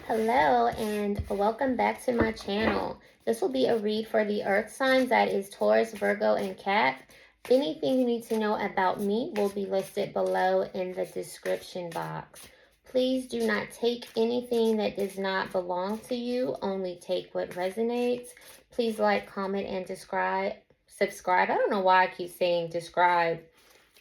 Hello and welcome back to my channel. This will be a read for the earth signs, that is Taurus, Virgo, and Cap. Anything you need to know about me will be listed below in the description box. Please do not take anything that does not belong to you. Only take what resonates. Please like, comment, and subscribe. I don't know why I keep saying describe,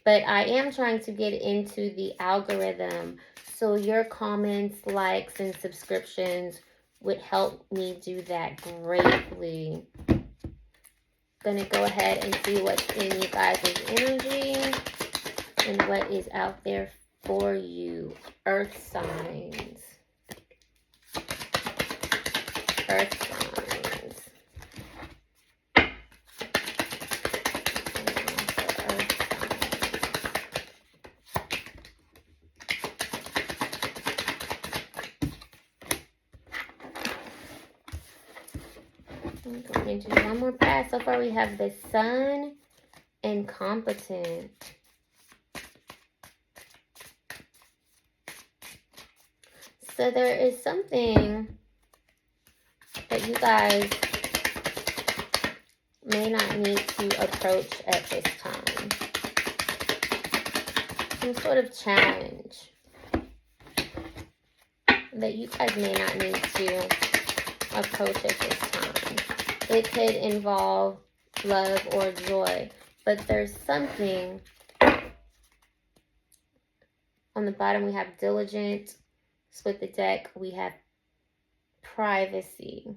but I am trying to get into the algorithm. So your comments, likes, and subscriptions would help me do that greatly. Gonna go ahead and see what's in you guys' energy and what is out there for you. Earth signs. Earth signs. I'm going to do one more pass. So far we have the Sun and Competent. So there is something that you guys may not need to approach at this time. Some sort of challenge that you guys may not need to approach at this time. It could involve love or joy, but there's something. On the bottom we have diligent. Split the deck, we have privacy.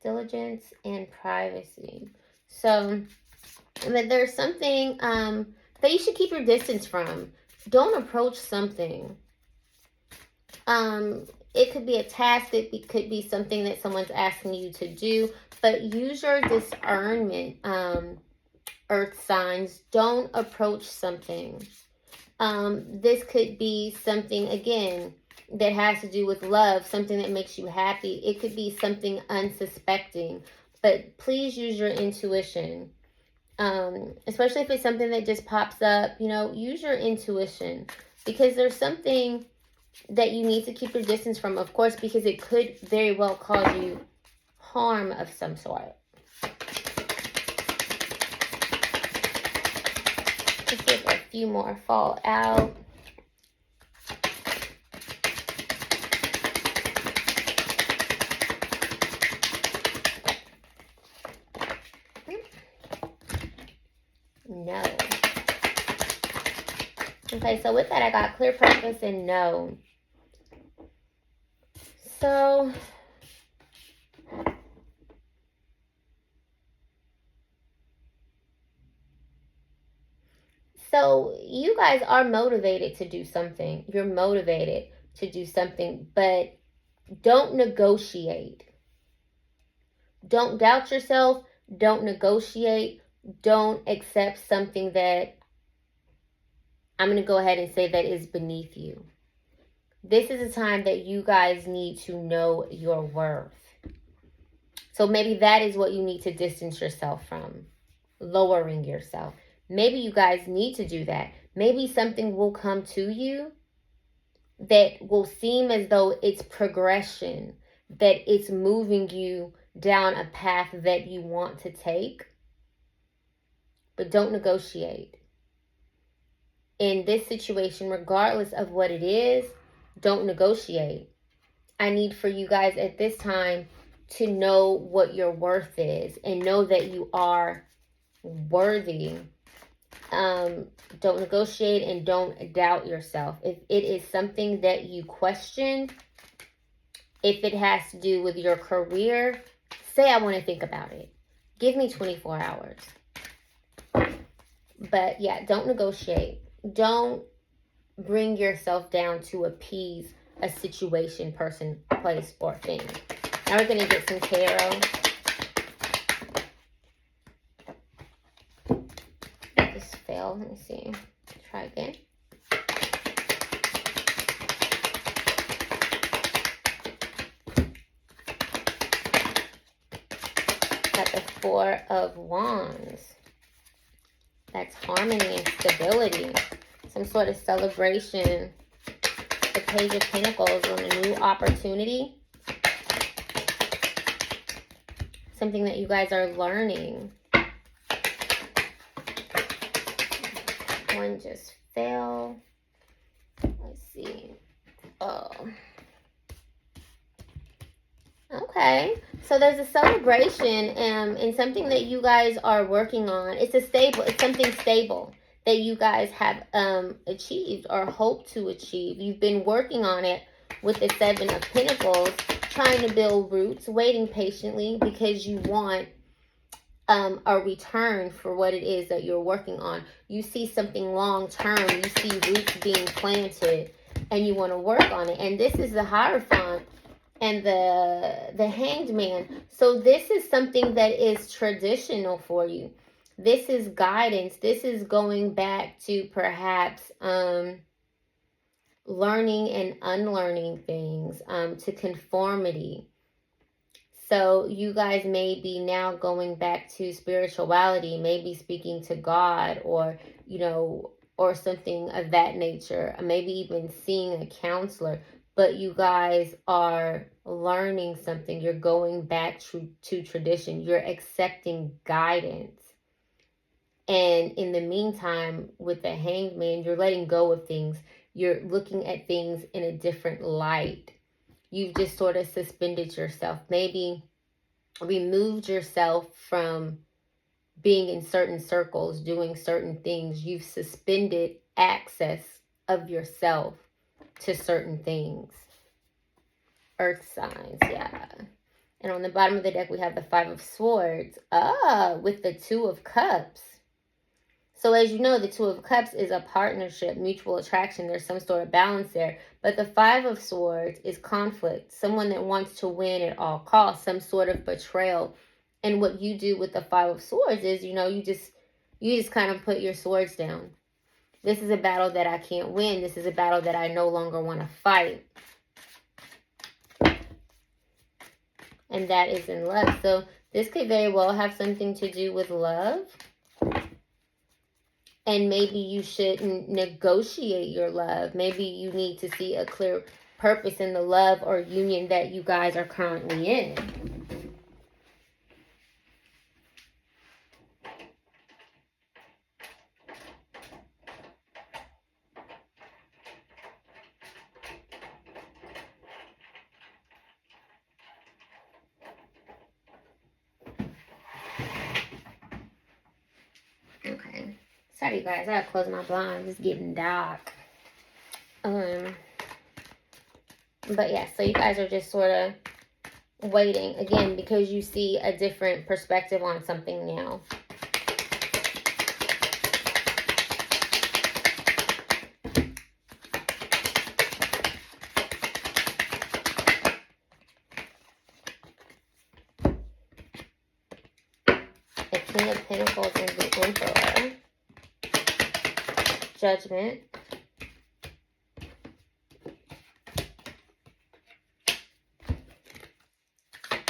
Diligence and privacy. So, but there's something that you should keep your distance from. Don't approach something. It could be a task, it could be something that someone's asking you to do, but use your discernment, earth signs. Don't approach something. This could be something, again, that has to do with love, something that makes you happy. It could be something unsuspecting, but please use your intuition. Especially if it's something that just pops up, use your intuition, because there's something that you need to keep your distance from, of course, because it could very well cause you harm of some sort. Let's see if a few more fall out. No. Okay, so with that, I got clear purpose and no. So you guys are motivated to do something. You're motivated to do something, but don't negotiate. Don't doubt yourself. Don't negotiate. Don't accept something that I'm going to go ahead and say that is beneath you. This is a time that you guys need to know your worth. So maybe that is what you need to distance yourself from. Lowering yourself. Maybe you guys need to do that. Maybe something will come to you that will seem as though it's progression, that it's moving you down a path that you want to take. But don't negotiate. In this situation, regardless of what it is, don't negotiate. I need for you guys at this time to know what your worth is and know that you are worthy. Don't negotiate and don't doubt yourself. If it is something that you question, if it has to do with your career, say, I want to think about it. Give me 24 hours. But yeah, don't negotiate. Don't bring yourself down to appease a situation, person, place, or thing. Now we're going to get some tarot. This failed. Let me see. Try again. Got the Four of Wands. That's harmony and stability. Some sort of celebration the Page of Pentacles on a new opportunity. Something that you guys are learning. One just fell. Let's see. Oh. Okay. So there's a celebration and something that you guys are working on. It's something stable that you guys have achieved or hope to achieve. You've been working on it with the Seven of Pentacles, trying to build roots, waiting patiently because you want a return for what it is that you're working on. You see something long term. You see roots being planted and you want to work on it. And this is the Hierophant and the Hanged Man. So this is something that is traditional for you. This is guidance. This is going back to perhaps learning and unlearning things, to conformity. So you guys may be now going back to spirituality, maybe speaking to God or, you know, or something of that nature, maybe even seeing a counselor. But you guys are learning something. You're going back to tradition. You're accepting guidance. And in the meantime, with the Hanged Man, you're letting go of things. You're looking at things in a different light. You've just sort of suspended yourself. Maybe removed yourself from being in certain circles, doing certain things. You've suspended access of yourself to certain things. Earth signs, yeah. And on the bottom of the deck, we have the Five of Swords. With the Two of Cups. So as you know, the Two of Cups is a partnership, mutual attraction. There's some sort of balance there. But the Five of Swords is conflict. Someone that wants to win at all costs, some sort of betrayal. And what you do with the Five of Swords is, you know, you just kind of put your swords down. This is a battle that I can't win. This is a battle that I no longer want to fight. And that is in love. So this could very well have something to do with love. And maybe you shouldn't negotiate your love. Maybe you need to see a clear purpose in the love or union that you guys are currently in. Okay. Sorry, guys. I gotta close my blinds. It's getting dark. But yeah, so you guys are just sort of waiting again because you see a different perspective on something now. The King of Pentacles and the Emperor. Judgment.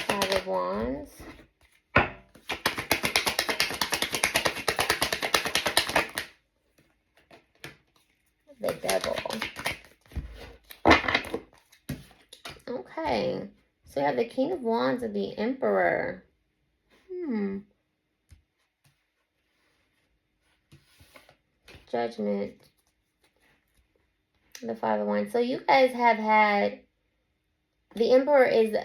Five of Wands. The Devil. Okay. So we have the King of Wands and the Emperor. Judgment. The Five of Wands. So you guys have had, the Emperor is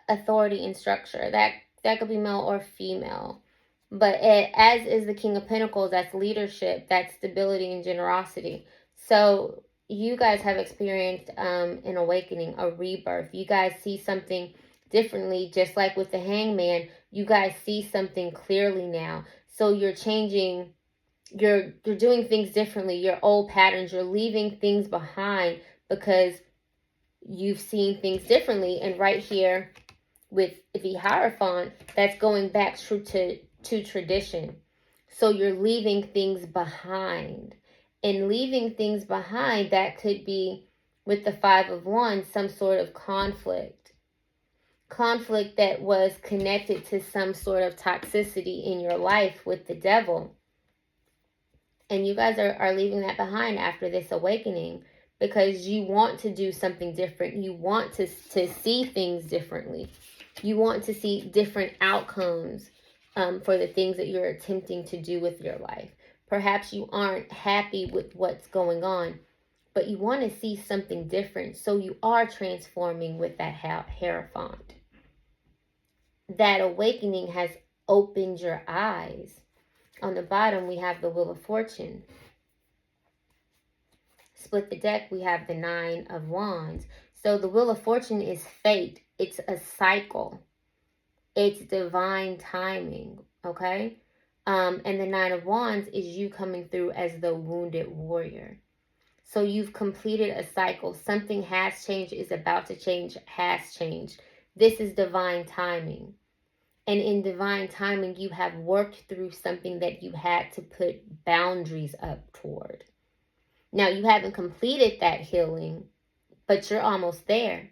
authority and structure. That could be male or female. But as is the King of Pentacles, that's leadership, that's stability and generosity. So you guys have experienced an awakening, a rebirth. You guys see something differently, just like with the Hangman. You guys see something clearly now. So you're changing, you're doing things differently. Your old patterns, you're leaving things behind because you've seen things differently. And right here with the Hierophant, that's going back to tradition. So you're leaving things behind. And leaving things behind, that could be with the Five of Wands, some sort of conflict. Conflict that was connected to some sort of toxicity in your life with the Devil. And you guys are leaving that behind after this awakening. because you want to do something different. You want to see things differently. You want to see different outcomes for the things that you're attempting to do with your life. Perhaps you aren't happy with what's going on, but you want to see something different. So you are transforming with that Hierophant. That awakening has opened your eyes. On the bottom, we have the Wheel of Fortune. Split the deck, we have the Nine of Wands. So the Wheel of Fortune is fate. It's a cycle. It's divine timing, okay? And the Nine of Wands is you coming through as the wounded warrior. So you've completed a cycle. Something has changed, is about to change, has changed. This is divine timing. And in divine timing, you have worked through something that you had to put boundaries up toward. Now, you haven't completed that healing, but you're almost there.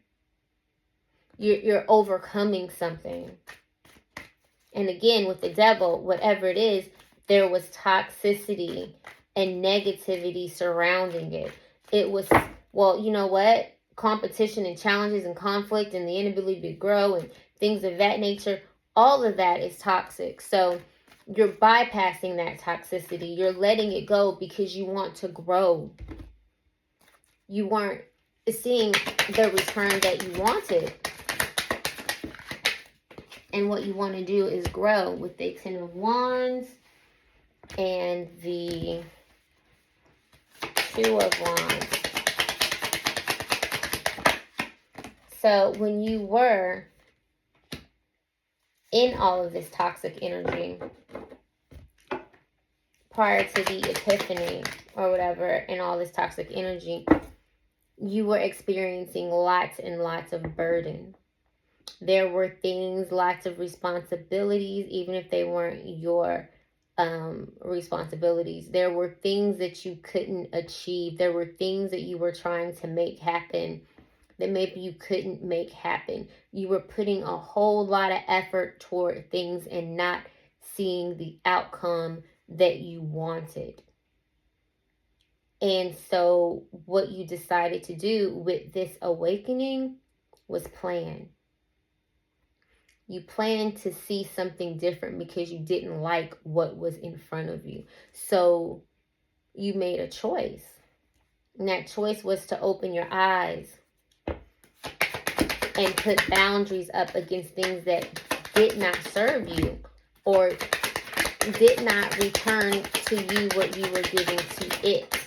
You're overcoming something. And again, with the Devil, whatever it is, there was toxicity and negativity surrounding it. It was, well, you know what? Competition and challenges and conflict and the inability to grow and things of that nature. All of that is toxic. So you're bypassing that toxicity. You're letting it go because you want to grow. You weren't seeing the return that you wanted. And what you want to do is grow with the Ten of Wands and the Two of Wands. So when you were in all of this toxic energy prior to the epiphany or whatever, and all this toxic energy, you were experiencing lots and lots of burden. There were things, lots of responsibilities, even if they weren't your responsibilities. There were things that you couldn't achieve. There were things that you were trying to make happen that maybe you couldn't make happen. You were putting a whole lot of effort toward things and not seeing the outcome that you wanted. And so what you decided to do with this awakening was plan. You planned to see something different because you didn't like what was in front of you. So you made a choice. And that choice was to open your eyes and put boundaries up against things that did not serve you or did not return to you what you were giving to it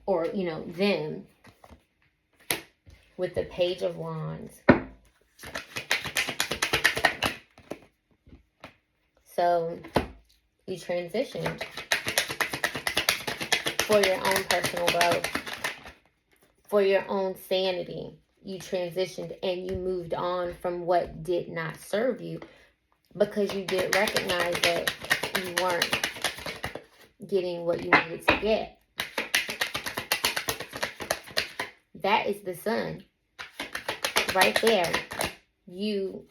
or, you know, them. With the Page of Wands. So you transitioned for your own personal growth, for your own sanity. You transitioned and you moved on from what did not serve you because you did recognize that you weren't getting what you needed to get. That is the Sun. Right there. You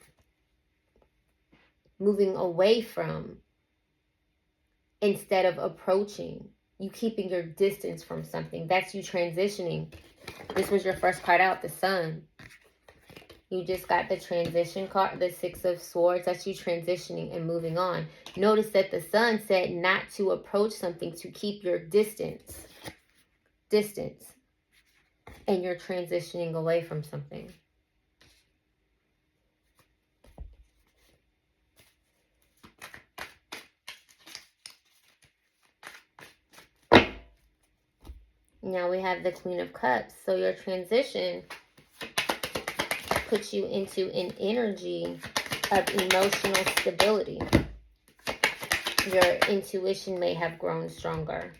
moving away from instead of approaching. You keeping your distance from something. That's you transitioning. This was your first card out, the Sun. You just got the transition card, the Six of Swords. That's you transitioning and moving on. Notice that the Sun said not to approach something, to keep your distance. Distance. And you're transitioning away from something. Now we have the Queen of Cups. So your transition puts you into an energy of emotional stability. Your intuition may have grown stronger.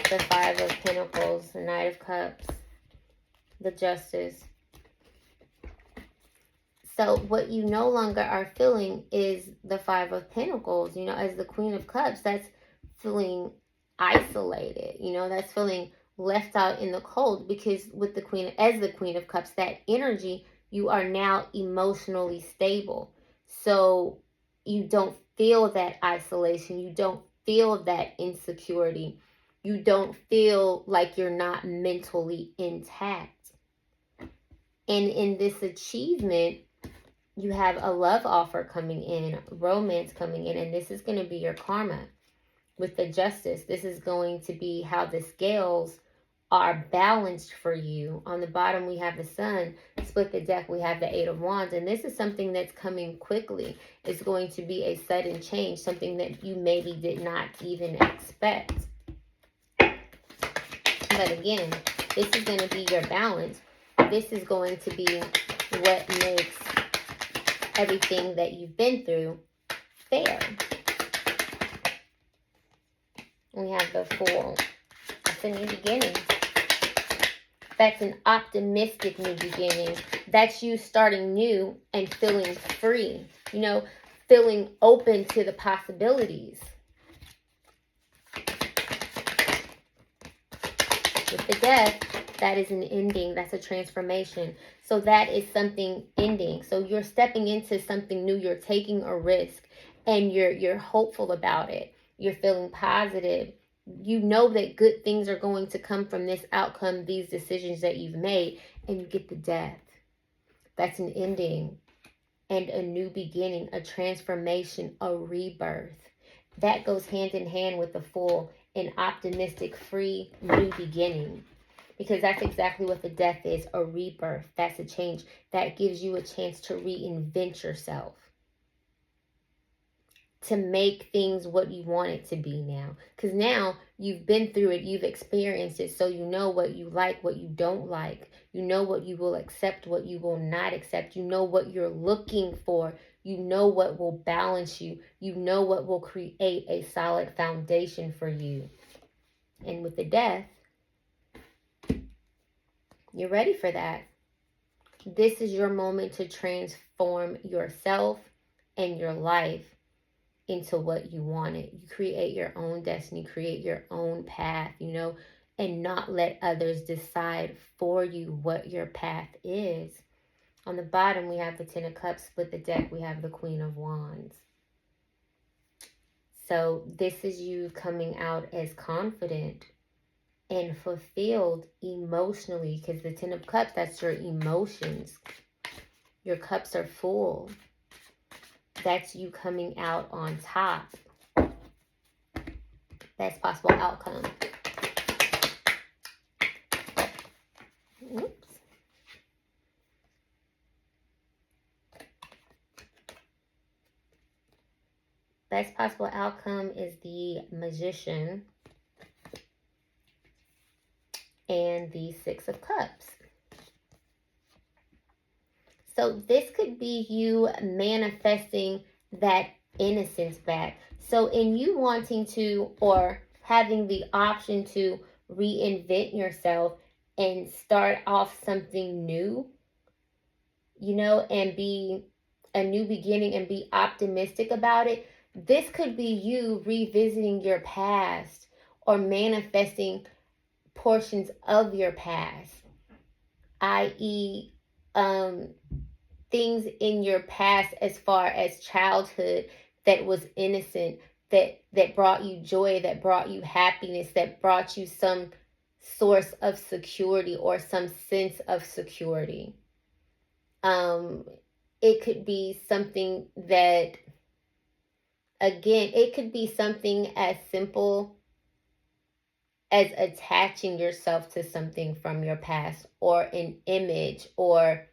The Five of Pentacles, the Knight of Cups, the Justice. So what you no longer are feeling is the Five of Pentacles. You know, as the Queen of Cups, that's feeling isolated. You know, that's feeling left out in the cold, because with the Queen, as the Queen of Cups, that energy, you are now emotionally stable. So you don't feel that isolation. You don't feel that insecurity. You don't feel like you're not mentally intact. And in this achievement, you have a love offer coming in, romance coming in, and this is going to be your karma. With the Justice, this is going to be how the scales are balanced for you. On the bottom, we have the Sun. Split the deck, we have the Eight of Wands. And this is something that's coming quickly. It's going to be a sudden change, something that you maybe did not even expect. But again, this is going to be your balance. This is going to be what makes everything that you've been through fair. We have the Fool. It's a new beginning. That's an optimistic new beginning. That's you starting new and feeling free. You know, feeling open to the possibilities. With the Death, that is an ending. That's a transformation. So that is something ending. So you're stepping into something new. You're taking a risk and you're hopeful about it. You're feeling positive. You know that good things are going to come from this outcome, these decisions that you've made, and you get the Death. That's an ending and a new beginning, a transformation, a rebirth. That goes hand in hand with the Fool, an optimistic, free, new beginning. Because that's exactly what the Death is, a rebirth. That's a change. That gives you a chance to reinvent yourself. To make things what you want it to be now. Because now you've been through it, you've experienced it, so you know what you like, what you don't like. You know what you will accept, what you will not accept. You know what you're looking for. You know what will balance you. You know what will create a solid foundation for you. And with the Death, you're ready for that. This is your moment to transform yourself and your life into what you wanted. You create your own destiny, create your own path, you know, and not let others decide for you what your path is. On the bottom, we have the Ten of Cups. Split the deck, we have the Queen of Wands. So this is you coming out as confident and fulfilled emotionally, because the Ten of Cups, that's your emotions. Your cups are full. That's you coming out on top. That's possible outcome. Oops. Best possible outcome is the Magician and the Six of Cups. So this could be you manifesting that innocence back. So in you wanting to, or having the option to reinvent yourself and start off something new, you know, and be a new beginning and be optimistic about it. This could be you revisiting your past or manifesting portions of your past, i.e., things in your past as far as childhood that was innocent, that brought you joy, that brought you happiness, that brought you some source of security or some sense of security. It could be something that, again, it could be something as simple as attaching yourself to something from your past, or an image, or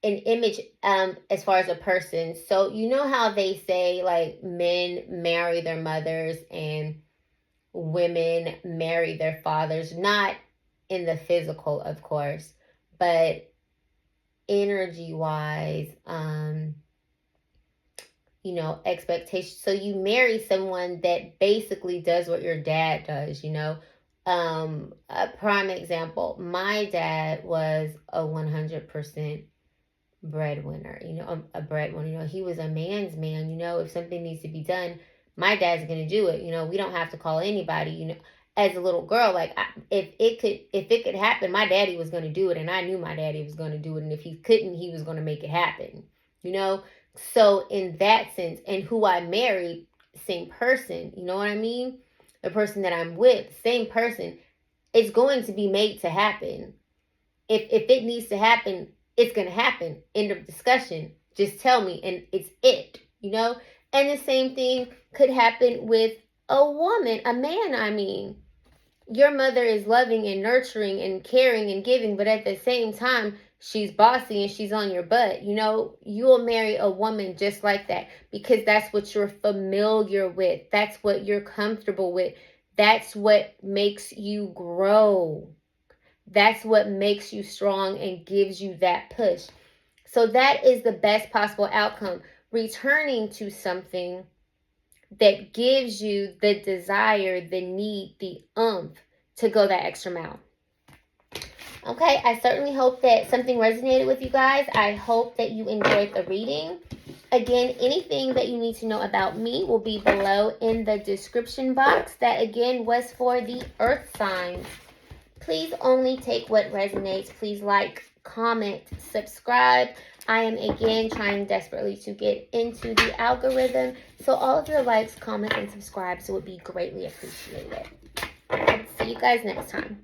an image as far as a person. So you know how they say, like, men marry their mothers and women marry their fathers, not in the physical, of course, but energy wise, you know, expectations. So you marry someone that basically does what your dad does, you know. A prime example, my dad was a 100% breadwinner, you know, a breadwinner, you know, he was a man's man, you know. If something needs to be done, my dad's going to do it, you know. We don't have to call anybody, you know. as a little girl, like if it could happen, my daddy was going to do it, and I knew my daddy was going to do it, and if he couldn't, he was going to make it happen, you know. So in that sense, and who I married, same person, you know what I mean? The person that I'm with, same person. It's going to be made to happen. If it needs to happen, it's going to happen. End of discussion. Just tell me, and it's it, you know. And the same thing could happen with a woman, a man, I mean. Your mother is loving and nurturing and caring and giving, but at the same time, she's bossy and she's on your butt. You know, you'll marry a woman just like that because that's what you're familiar with. That's what you're comfortable with. That's what makes you grow. That's what makes you strong and gives you that push. So that is the best possible outcome. Returning to something that gives you the desire, the need, the to go that extra mile. Okay, I certainly hope that something resonated with you guys. I hope that you enjoyed the reading. Again, anything that you need to know about me will be below in the description box. That again was for the earth signs. Please only take what resonates. Please like, comment, subscribe. I am again trying desperately to get into the algorithm. So all of your likes, comments, and subscribes would be greatly appreciated. I'll see you guys next time.